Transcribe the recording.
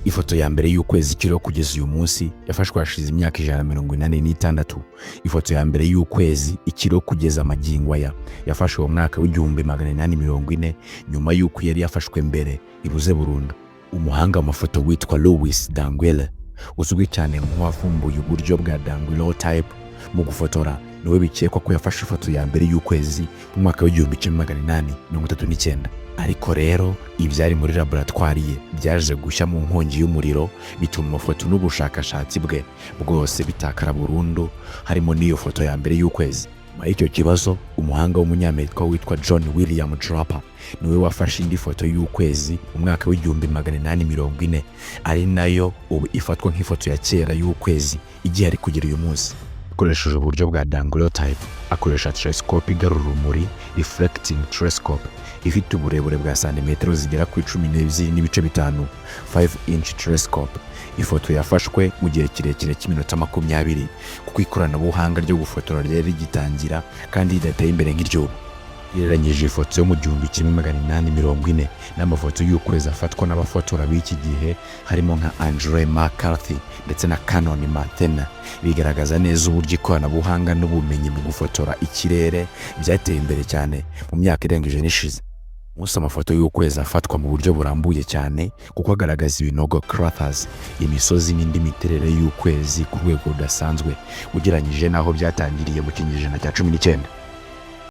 Ifoto ya mbere y'ukwezi kiriho kugeza uyu munsi yafashwe hashize imyaka 186. Ifoto ya mbere y'ukwezi ikiriho kugeza magingo aya yafashwe mu mwaka w'1840 nyuma y'uko yari yafashwe mbere ibuze burundu. Umuhanga mu mafoto witwa Louis Daguerre uzwi cyane nk'uwavumbuye uburyo bwa daguerreotype mu gufotora, niwe bikekwa ko yafashe ifoto ya mbere y'ukwezi mu mwaka w'1839. Ariko rero ibyari muri laboratwari ye byaje gushya mu nkongi y'umuriro, bituma amafoto n'ubushakashatsi bwe bwose bitakara burundu, harimo n'iyo foto ya mbere y'ukwezi. Muri icyo kibazo umuhanga w'umunyamerika witwa John William Draper niwe wafashe indi foto y'ukwezi mu mwaka w'1840, ari nayo ubu ifatwa nk'ifoto ya kera y'ukwezi igihe ari kugira uyu munsi. Akoresheje uburyo bwa daguerreotype, akoresha telescope igarura urumuri reflecting telescope ifite uburebure bwa santimetero zigera ku 12.5 5-inch telescope. Ifoto yafashwe mu gihe kirekire cy'iminota 20 kuko ikoranabuhanga ryo gufotora ryari rigitangira kandi ridateye imbere nk'iryo. Yereranyije ifoto yo mu 1840 n'amafoto y'ukwezi afatwa n'abafotora b'iki gihe harimo nka Andre McCarthy ndetse na Canon Mathena, bigaragaza neza uburyo ikoranabuhanga n'ubumenyi mu gufotora ikirere byateye imbere cyane mu myaka irengeje n'ishize. Musa amafoto y'ukwezi afatwa mu buryo burambuye cyane kuko agaragaza ibinogo craters, imisozi n'indi miterere y'ukwezi ku rwego rudasanzwe ugereranyije naho byatangiriye mu kinyejana cya 19.